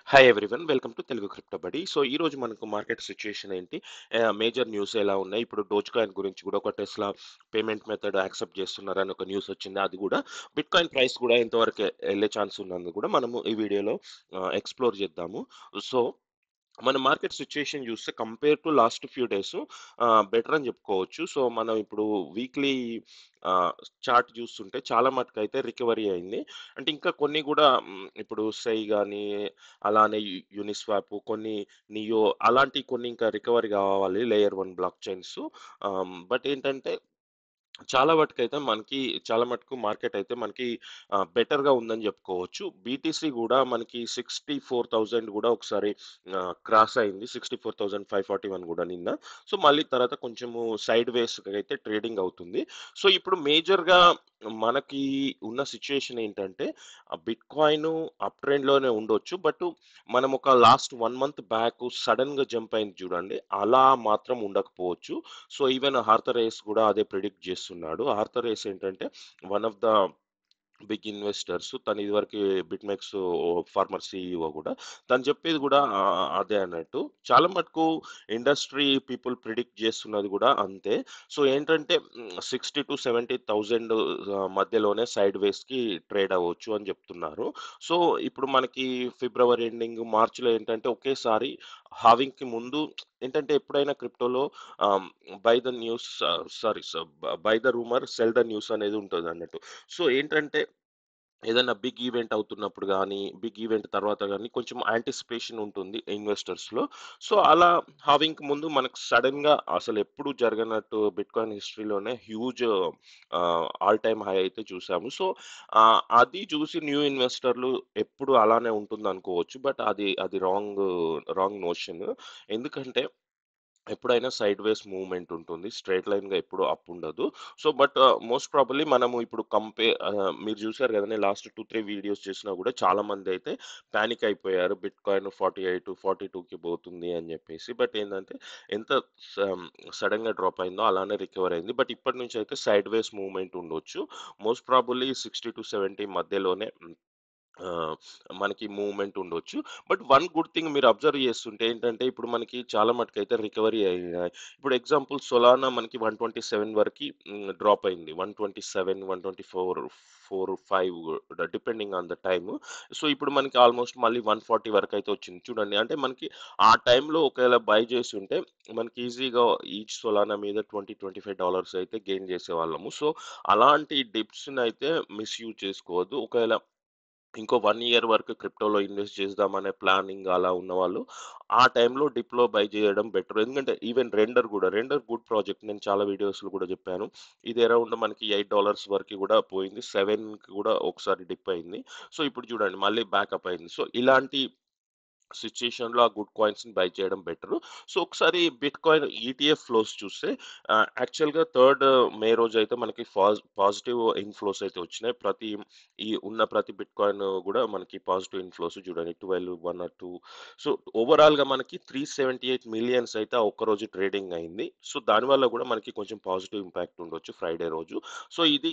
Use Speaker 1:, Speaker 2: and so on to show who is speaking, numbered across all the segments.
Speaker 1: Hi everyone, welcome to Telugu crypto బడి. So ఈ రోజు మనకు మార్కెట్ సిచ్యుయేషన్ ఏంటి, మేజర్ న్యూస్ ఎలా ఉన్నాయి, ఇప్పుడు డోజ్ కాయిన్ గురించి కూడా ఒక టెస్లా పేమెంట్ మెథడ్ యాక్సెప్ట్ చేస్తున్నారని ఒక న్యూస్ వచ్చింది. అది కూడా బిట్ కాయిన్ ప్రైస్ కూడా ఎంతవరకు వెళ్ళే ఛాన్స్ ఉన్నది కూడా మనము ఈ వీడియోలో ఎక్స్ప్లోర్ చేద్దాము. సో మన మార్కెట్ సిచ్యుయేషన్ చూస్తే compare to last few days better అని చెప్పుకోవచ్చు. సో మనం ఇప్పుడు వీక్లీ చార్ట్ చూస్తుంటే చాలా మటుకు అయితే రికవరీ అయింది. అంటే ఇంకా కొన్ని కూడా ఇప్పుడు సై కానీ అలానే యూనిస్వాప్ కొన్ని నియో అలాంటి కొన్ని ఇంకా రికవరీ కావాలి లేయర్ 1 బ్లాక్ చైన్స్. బట్ ఏంటంటే చాలా వాటికైతే మనకి చాలా మటుకు మార్కెట్ అయితే మనకి బెటర్‌గా ఉందని జెప్పుకోవచ్చు. బీటీసీ గూడా మనకి 64,000 గూడా ఒకసారి క్రాస్ అయింది. 64,541 గూడా నిన్న. సో, మళ్ళీ తర్వాత కొంచెము సైడ్ వేస్‌కైతే ట్రేడింగ్ అవుతుంది. సో, ఇప్పుడు మేజర్‌గా మనకి ఉన్న సిట్యుయేషన్ ఏంటంటే బిట్‌కాయిన్ అప్ ట్రెండ్‌లోనే ఉండొచ్చు. బట్ మనం ఒక లాస్ట్ 1 మంత్ బ్యాక్ సడెన్‌గా జంప్ అయింది చూడండి. అలా మాత్రం ఉండకపోవచ్చు. సో ఈవెన్ ఆర్థర్ రేస్ కూడా అదే ప్రిడిక్ట్ చేస్తున్నాడు. ఆర్థర్ రేస్ ఏంటంటే one of the big investors. తను ఇదివరకు బిట్‌మెక్స్ ఫార్మర్ సీఈఓ కూడా. తను చెప్పేది కూడా అదే అన్నట్టు. చాలా మటుకు ఇండస్ట్రీ పీపుల్ ప్రిడిక్ట్ చేస్తున్నది కూడా అంతే. సో ఏంటంటే 60,000-70,000 మధ్యలోనే సైడ్ వేస్‌కి ట్రేడ్ అవ్వచ్చు అని చెప్తున్నారు. సో ఇప్పుడు మనకి ఫిబ్రవరి ఎండింగ్, మార్చ్‌లో ఏంటంటే ఒకేసారి హావింగ్‌కి ముందు ఏంటంటే ఎప్పుడైనా క్రిప్టోలో buy the news sorry buy the rumour sell the news అనేది ఉంటదన్నట్టు. సో ఏంటంటే ఏదైనా బిగ్ ఈవెంట్ అవుతున్నప్పుడు గానీ, బిగ్ ఈవెంట్ తర్వాత గానీ కొంచెం యాంటిసిపేషన్ ఉంటుంది ఇన్వెస్టర్స్‌లో. సో, అలా హావింగ్‌కి ముందు మనకు సడెన్‌గా అసలెప్పుడు జరగనట్టు బిట్‌కాయిన్ హిస్టరీలోనే హ్యూజ్ ఆల్ టైమ్ హై అయితే చూసాము. సో, అది చూసి న్యూ ఇన్వెస్టర్‌లు ఎప్పుడు అలానే ఉంటుందనుకోవచ్చు. బట్ అది రాంగ్ నోషన్. ఎందుకంటే ఎప్పుడైనా సైడ్ వేస్ మూవ్‌మెంట్ ఉంటుంది. స్ట్రెయిట్ లైన్‌గా ఎప్పుడు అప్ ఉండదు. సో, బట్ మోస్ట్ ప్రాబబ్లీ మనము ఇప్పుడు మీరు చూసారు కదండీ లాస్ట్ 2, 3 వీడియోస్ చేసినా కూడా చాలామందైతే పానిక్ అయిపోయారు. బిట్‌కాయిన్ 48, 42కి పోతుంది అని చెప్పేసి. బట్ ఏందంటే ఎంత సడెన్‌గా డ్రాప్ అయిందో అలానే రికవర్ అయింది. బట్ ఇప్పటి నుంచి అయితే సైడ్ వేస్ మూవ్‌మెంట్ ఉండొచ్చు. మోస్ట్ ప్రాబబ్లీ 60-70 మధ్యలోనే ఆహ్, మనకి మూవ్‌మెంట్ ఉండొచ్చు. బట్ వన్ గుడ్ థింగ్ మీరు అబ్జర్వ్ చేస్తుంటే ఏంటంటే, ఇప్పుడు మనకి చాలా మటుకైతే రికవరీ అయినాయి. ఇప్పుడు ఎగ్జాంపుల్ సోలానా మనకి 127 వరకి డ్రాప్ అయింది. 127, 124, 4, 5 depending on the time. So, ఇప్పుడు మనకి ఆల్‌మోస్ట్ మళ్ళీ 140 వరకైతే వచ్చింది. చూడండి అంటే మనకి ఆ టైంలో ఒకవేళ బై చేసుంటే మనకి ఈజీగా ఈచ్ సోలానా మీద $20-25 అయితే గెయిన్ చేసేవాళ్ళము. సో, అలాంటి డిప్స్‌నయితే మిస్‌యూజ్ చేసుకోవద్దు. ఒకవేళ ఇంకో 1 ఇయర్ వరకు క్రిప్టోలో ఇన్వెస్ట్ చేద్దామనే ప్లానింగ్ అలా ఉన్నవాళ్ళు, ఆ టైంలో డిప్‌లో బై చేయడం బెటర్. ఎందుకంటే ఈవెన్ రెండర్ గుడ్ ప్రాజెక్ట్. నేను చాలా వీడియోస్‌లో కూడా చెప్పాను. ఇది అరౌండ్ మనకి $8 వరకి కూడా పోయింది. 7కి కూడా ఒకసారి డిప్ అయింది. సో, ఇప్పుడు చూడండి మళ్ళీ బ్యాకప్ అయింది. సో, ఇలాంటి సిట్యుయేషన్‌లో ఆ గుడ్ కాయిన్స్‌ని బై చేయడం బెటరు. సో, ఒకసారి బిట్‌కాయిన్ ఈటీఎఫ్ ఫ్లోస్ చూస్తే యాక్చువల్‌గా మే రోజైతే మనకి పాజిటివ్ ఇన్‌ఫ్లోస్ అయితే వచ్చినాయి. ప్రతి బిట్‌కాయిన్ గూడా మనకి పాజిటివ్ ఇన్‌ఫ్లోస్ చూడండి 12, 1 ఆర్ 2. సో, ఓవరాల్‌గా మనకి 378 మిలియన్స్ అయితే ఆ ఒక్కరోజు ట్రేడింగ్ అయింది. సో, దానివల్ల గూడా మనకి కొంచెం పాజిటివ్ ఇంపాక్ట్ ఉండొచ్చు ఫ్రైడే రోజు. సో, ఇది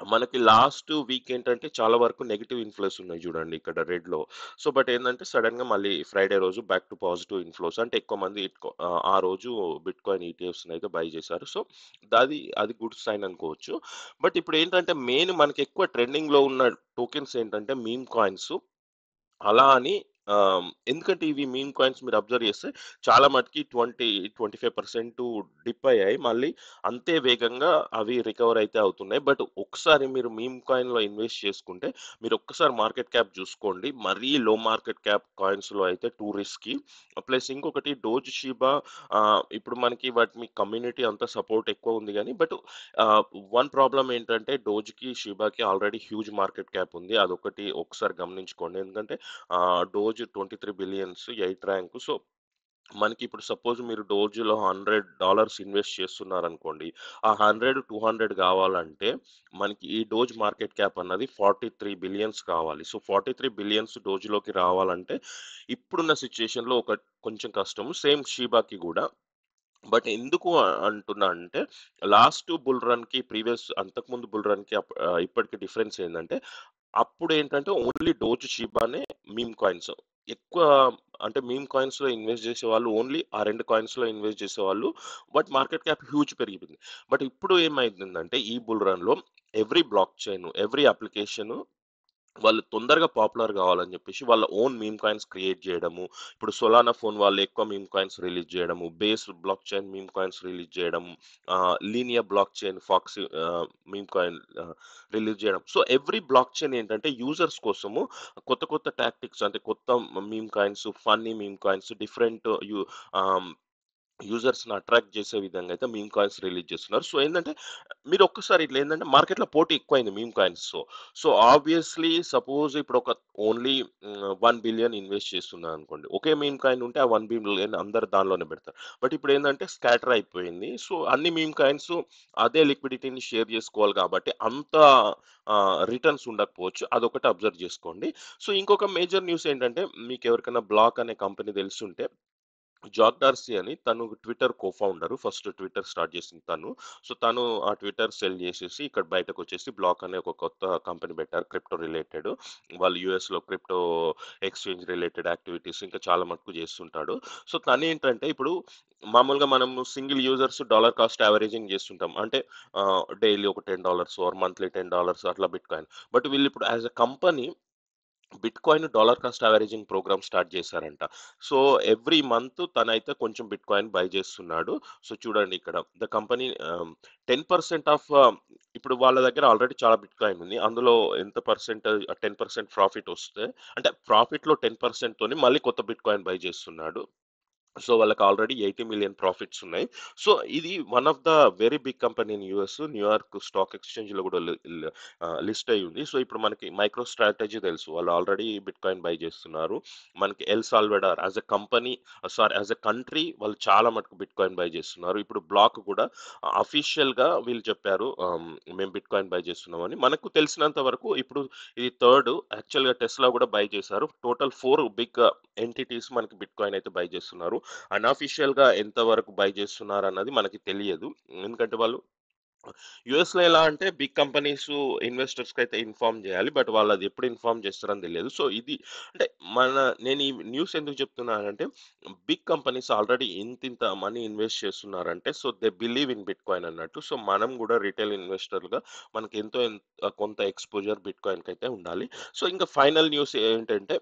Speaker 1: మనకి లాస్ట్ వీక్ ఏంటంటే చాలా వరకు నెగెటివ్ ఇన్‌ఫ్లోస్ ఉన్నాయి చూడండి ఇక్కడ రెడ్‌లో. సో, బట్ ఏందంటే సడెన్‌గా మళ్ళీ ఫ్రైడే రోజు బ్యాక్ టు పాజిటివ్ ఇన్‌ఫ్లోస్. అంటే ఎక్కువ మంది ఆ రోజు బిట్‌కాయిన్ ఈటీఎఫ్స్‌ని అయితే బై చేశారు. సో, అది గుడ్ సైన్ అనుకోవచ్చు. బట్ ఇప్పుడేంటంటే మెయిన్ మనకి ఎక్కువ ట్రెండింగ్‌లో ఉన్న టోకెన్స్ ఏంటంటే మీమ్ కాయిన్స్. అలా అని ఎందుకంటే ఇవి మీమ్ కాయిన్స్ మీరు అబ్జర్వ్ చేస్తే చాలా మటికి 25% డిప్ అయ్యాయి. మళ్ళీ అంతే వేగంగా అవి రికవర్ అయితే అవుతున్నాయి. బట్ ఒకసారి మీరు మీమ్ కాయిన్‌లో ఇన్వెస్ట్ చేసుకుంటే మీరు ఒక్కసారి మార్కెట్ క్యాప్ చూసుకోండి. మరీ లో మార్కెట్ క్యాప్ కాయిన్స్‌లో అయితే టూ రిస్కీ. ప్లస్ ఇంకొకటి షిబా ఇప్పుడు మనకి వాటి కమ్యూనిటీ అంతా సపోర్ట్ ఎక్కువ ఉంది గానీ బట్ ఆహ్, వన్ ప్రాబ్లమ్ ఏంటంటే షిబాకి ఆల్రెడీ హ్యూజ్ మార్కెట్ క్యాప్ ఉంది. అదొకటి ఒకసారి గమనించుకోండి. ఎందుకంటే డోజ్ 23 బిలియన్స్ 8 ర్యాంక్. సో, మనకి ఇప్పుడు సపోజ్ మీరు డోజ్‌లో $100 ఇన్వెస్ట్ చేస్తున్నారనుకోండి. ఆ 100, 200 కావాలంటే మనకి ఈ డోజ్ మార్కెట్ క్యాప్ అన్నది 43 బిలియన్స్ కావాలి. సో, 43 బిలియన్స్ డోజ్‌లోకి రావాలంటే ఇప్పుడున్న సిట్యుయేషన్‌లో కొంచెం కష్టం. సేమ్ షిబాకి గూడా. బట్ ఎందుకు అంటున్నా అంటే లాస్ట్ బుల్ రన్‌కి అంతకుముందు బుల్ రన్‌కి ఇప్పటికి డిఫరెన్స్ ఏందంటే అప్పుడేంటంటే ఓన్లీ షిబానే మీమ్ కాయిన్స్. ఎక్కువ అంటే మీమ్ కాయిన్స్‌లో ఇన్వెస్ట్ చేసేవాళ్ళు ఓన్లీ ఆ 2 కాయిన్స్‌లో ఇన్వెస్ట్ చేసేవాళ్ళు. బట్ మార్కెట్ క్యాప్ హ్యూజ్ పెరిగిపోయింది. బట్ ఇప్పుడు ఏమైతుందంటే ఈ బుల్ రన్‌లో every blockchain, every application వాళ్ళు తొందరగా పాపులర్ గావాలని జెప్పేసి వాళ్ళ ఓన్ మీమ్ కాయిన్స్ క్రియేట్ జేయడము. ఇప్పుడు సోలానా ఫోన్ వాళ్ళు ఎక్కువ మీమ్ కాయిన్స్ రిలీజ్ జేయడము. Base blockchain meme coins release జేయడము. Linear blockchain foxy meme coin release జేయడం. సో, ఎవ్రీ బ్లాక్ చైన్ ఏంటంటే యూజర్స్ కోసము కొత్త కొత్త టాక్టిక్స్ అంటే కొత్త meme coins, funny meme coins different ఆహ్, యూజర్స్‌ని అట్రాక్ట్ చేసే విధంగా అయితే మీమ్ కాయిన్స్ రిలీజ్ చేస్తున్నారు. సో, ఏందంటే మీరు ఒక్కసారి ఇట్లా ఏందంటే మార్కెట్‌లో పోటీ ఎక్కువైంది మీమ్ కాయిన్స్‌తో. సో, ఆబ్వియస్‌లీ సపోజ్ ఇప్పుడు ఒక ఓన్లీ 1,000,000,000 ఇన్వెస్ట్ చేస్తున్నారనుకోండి. ఒకే మీమ్ కాయిన్ ఉంటే ఆ 1,000,000,000 అందరూ దానిలోనే పెడతారు. బట్ ఇప్పుడేందంటే స్కాటర్ అయిపోయింది. సో, అన్ని మీమ్ కాయిన్స్ అదే లిక్విడిటీని షేర్ చేసుకోవాలి కాబట్టి అంత రిటర్న్స్ ఉండకపోవచ్చు. అదొకటి అబ్జర్వ్ చేసుకోండి. సో, ఇంకొక మేజర్ న్యూస్ ఏంటంటే మీకెవరికైనా బ్లాక్ అనే కంపెనీ తెలిసుంటే జాక్ డార్సీ అని తను Twitter co-founder. First Twitter start చేసింది తను. సో, తను ఆ ట్విట్టర్ సెల్ చేసేసి ఇక్కడ బయటకొచ్చేసి బ్లాక్ అనే ఒక కొత్త కంపెనీ పెట్టారు క్రిప్టో రిలేటెడ్. వాళ్ళు యూఎస్‌లో క్రిప్టో ఎక్స్‌చేంజ్ రిలేటెడ్ యాక్టివిటీస్ ఇంకా చాలా మటుకు చేస్తుంటాడు. సో, తనేంటంటే ఇప్పుడు మామూలుగా మనము single users dollar cost averaging చేస్తుంటాం. అంటే డైలీ ఒక $10 ఆర్ మంత్లీ $10 అట్లా బిట్‌కాయిన్. బట్ వీళ్ళిప్పుడు as a company bitcoin dollar cost averaging program start చేశారంట. సో, ఎవ్రీ మంత్ తనైతే కొంచెం బిట్‌కాయిన్ బై చేస్తున్నాడు. సో, చూడండి ఇక్కడ ద కంపెనీ 10% ఆఫ్ ఇప్పుడు వాళ్ళ దగ్గర ఆల్రెడీ చాలా బిట్‌కాయిన్ ఉంది. అందులో ఎంత పర్సెంటేజ్ 10% ప్రాఫిట్ వస్తే అంటే ప్రాఫిట్‌లో 10% తోని మళ్ళీ కొత్త బిట్‌కాయిన్ బై చేస్తున్నాడు. సో, వాళ్ళకి ఆల్రెడీ 80,000,000 ప్రాఫిట్స్ ఉన్నాయి. సో, ఇది one of the very big company in US. New York stock ఎక్స్‌చేంజ్‌లో కూడా లిస్ట్ అయ్యి ఉంది. సో, ఇప్పుడు మనకి మైక్రో స్ట్రాటజీ తెలుసు. వాళ్ళు ఆల్రెడీ బిట్‌కాయిన్ బై చేస్తున్నారు. మనకి El Salvador as a company as a country వాళ్ళు చాలా మటుకు బిట్‌కాయిన్ బై చేస్తున్నారు. ఇప్పుడు బ్లాక్ కూడా అఫీషియల్‌గా వీళ్ళు చెప్పారు. మేము బిట్‌కాయిన్ బై చేస్తున్నామని. మనకు తెలిసినంత వరకు ఇప్పుడు ఇది థర్డ్ యాక్చువల్‌గా టెస్లా కూడా బై చేశారు. టోటల్ 4 బిగ్ ఎంటిటీస్ మనకి బిట్‌కాయిన్ అయితే బై చేస్తున్నారు. అన్‌అఫీషియల్‌గా ఎంత వరకు బై చేస్తున్నారన్నది మనకి తెలియదు. ఎందుకంటే వాళ్ళు యూఎస్‌లో ఎలా అంటే బిగ్ కంపెనీస్ ఇన్వెస్టర్స్‌కైతే ఇన్ఫార్మ్ చేయాలి. బట్ వాళ్ళది ఎప్పుడు ఇన్ఫార్మ్ చేస్తారని తెలియదు. సో, ఇది అంటే మన నేను ఈ న్యూస్ ఎందుకు చెప్తున్నానంటే బిగ్ కంపెనీస్ ఆల్రెడీ ఇంతింత మనీ ఇన్వెస్ట్ చేస్తున్నారంటే so, they believe in bitcoin అన్నట్టు. సో, మనం కూడా రిటైల్ ఇన్వెస్టర్‌లుగా మనకి కొంత ఎక్స్‌పోజర్ బిట్‌కాయిన్‌కైతే ఉండాలి. సో, ఇంకా ఫైనల్ న్యూస్ ఏంటంటే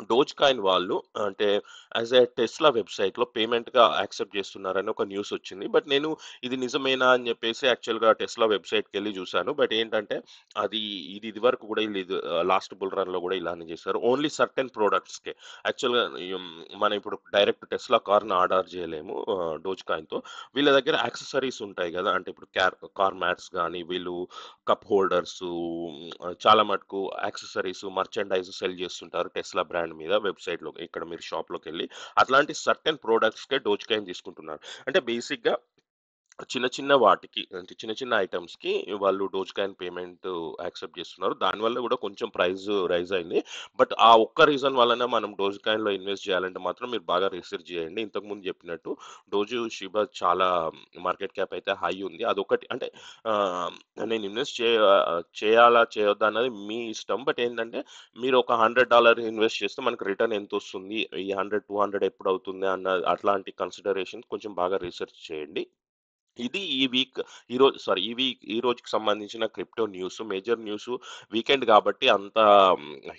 Speaker 1: డోజ్ కాయిన్ వాళ్ళు అంటే యాస్ ఎ టెస్లా వెబ్‌సైట్‌లో పేమెంట్‌గా యాక్సెప్ట్ చేస్తున్నారని ఒక న్యూస్ వచ్చింది. బట్ నేను ఇది నిజమేనా అని చెప్పేసి యాక్చువల్‌గా టెస్లా వెబ్‌సైట్‌కెళ్ళి చూసాను. బట్ ఏంటంటే అది ఇదివరకు కూడా లాస్ట్ బుల్ రన్‌లో కూడా ఇలానే చేశారు. ఓన్లీ సర్టెన్ ప్రొడక్ట్స్‌కే. యాక్చువల్‌గా మనం ఇప్పుడు డైరెక్ట్ టెస్లా కార్‌ని ఆర్డర్ చేయలేము డోజ్ కాయిన్‌తో. వీళ్ళ దగ్గర యాక్సెసరీస్ ఉంటాయి కదా! అంటే ఇప్పుడు కార్ మ్యాట్స్ గానీ, వీళ్ళు కప్ హోల్డర్సు చాలా మటుకు యాక్సెసరీస్, మర్చండైజ్ సెల్ చేస్తుంటారు టెస్లా బ్రాండ్ మీద వెబ్‌సైట్‌లో ఇక్కడ మీరు షాప్‌లోకెళ్ళి. అట్లాంటి సర్టెన్ ప్రొడక్ట్స్‌కే డోజ్‌కాయిన్ తీసుకుంటున్నారు. అంటే బేసిక్‌గా చిన్న చిన్న వాటికి అంటే చిన్న చిన్న ఐటెమ్స్‌కి వాళ్ళు డోజ్‌కాయిన్ పేమెంట్ యాక్సెప్ట్ చేస్తున్నారు. దానివల్ల కూడా కొంచెం ప్రైస్ రైజ్ అయింది. బట్ ఆ ఒక్క రీజన్ వలన మనం డోజ్‌కాయిన్‌లో ఇన్వెస్ట్ చేయాలంటే మాత్రం మీరు బాగా రిసర్చ్ చేయండి. ఇంతకుముందు చెప్పినట్టు షిబా చాలా మార్కెట్ క్యాప్ అయితే హై ఉంది. అదొకటి అంటే ఆహ్, నేను చేయాలా చేయొద్దా అన్నది మీ ఇష్టం. బట్ ఏంటంటే మీరు ఒక $100 ఇన్వెస్ట్ చేస్తే మనకు రిటర్న్ ఎంతొస్తుంది? ఈ 100, 200 ఎప్పుడవుతుంది అన్న అట్లాంటి కన్సిడరేషన్స్ కొంచెం బాగా రిసర్చ్ చేయండి. ఇది ఈ వీక్ ఈ రోజుకి సంబంధించిన crypto news. Major news weekend కాబట్టి అంత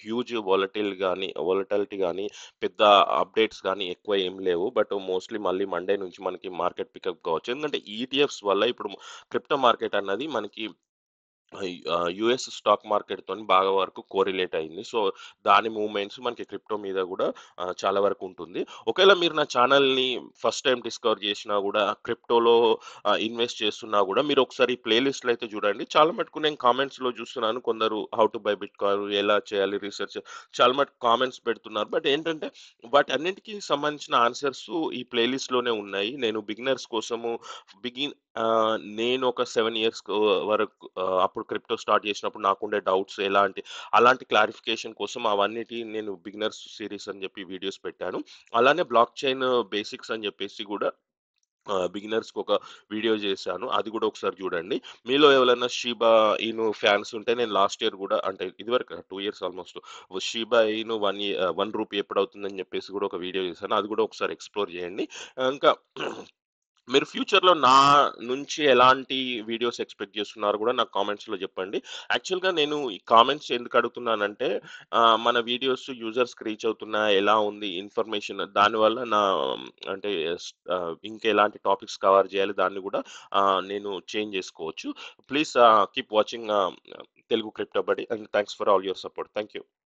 Speaker 1: హ్యూజ్ వోలటాలిటీ గాని, పెద్ద అప్డేట్స్ గాని ఎక్కువ ఏం లేవు. బట్ మోస్ట్‌లీ మళ్ళీ మండే నుంచి మనకి మార్కెట్ పికప్ కావచ్చు. ఎందుకంటే ఈటీఎఫ్స్ వల్ల ఇప్పుడు క్రిప్టో మార్కెట్ అన్నది మనకి యూఎస్ స్టాక్ మార్కెట్‌తోని బాగా వరకు కోరిలేట్ అయింది. సో, దాని మూవ్‌మెంట్స్ మనకి క్రిప్టో మీద గూడా చాలా వరకు ఉంటుంది. ఒకవేళ మీరు నా ఛానెల్‌ని ఫస్ట్ టైమ్ డిస్కవర్ చేసినా గూడా క్రిప్టోలో ఇన్వెస్ట్ చేస్తున్నా గూడా మీరొకసారి ప్లే లిస్ట్‌లో అయితే చూడండి. చాలా మటుకు నేను కామెంట్స్‌లో చూస్తున్నాను కొందరు హౌ టు బై బిట్‌కాయిన్ ఎలా చేయాలి రిసర్చ్ చాలా మటుకు కామెంట్స్ పెడుతున్నారు. బట్ ఏంటంటే వాటన్నిటికి సంబంధించిన ఆన్సర్స్ ఈ ప్లే లిస్ట్‌లోనే ఉన్నాయి. నేను బిగినర్స్ కోసము నేను ఒక 7 ఇయర్స్ వరకు అప్పుడు క్రిప్టో స్టార్ట్ చేసినప్పుడు నాకుండే డౌట్స్ అలాంటి క్లారిఫికేషన్ కోసం అవన్నిటి నేను బిగినర్స్ సీరీస్ అని చెప్పి వీడియోస్ పెట్టాను. అలానే బ్లాక్ చైన్ బేసిక్స్ అని చెప్పేసి కూడా బిగినర్స్‌కి ఒక వీడియో చేశాను. అది కూడా ఒకసారి చూడండి. మీలో ఎవరైనా షిబా ఇను ఫ్యాన్స్ ఉంటే నేను లాస్ట్ ఇయర్ కూడా అంటే ఇదివరకు 2 ఇయర్స్ ఆల్‌మోస్ట్ షిబా ఇను 1 రూపీ ఎప్పుడవుతుందని చెప్పేసి కూడా ఒక వీడియో చేశాను. అది కూడా ఒకసారి ఎక్స్‌ప్లోర్ చేయండి. ఇంకా మీరు ఫ్యూచర్‌లో నా నుంచి ఎలాంటి వీడియోస్ ఎక్స్‌పెక్ట్ చేస్తున్నారో కూడా నాకు కామెంట్స్‌లో చెప్పండి. యాక్చువల్‌గా నేను ఈ కామెంట్స్ ఎందుకు అడుగుతున్నానంటే మన వీడియోస్ యూజర్స్‌కి రీచ్ అవుతున్నాయా? ఎలా ఉంది ఇన్ఫర్మేషన్ దానివల్ల అంటే ఇంకెలాంటి టాపిక్స్ కవర్ చేయాలి దాన్ని కూడా నేను చేంజ్ చేసుకోవచ్చు. Please keep watching Telugu crypto buddy and thanks for all your support. Thank you.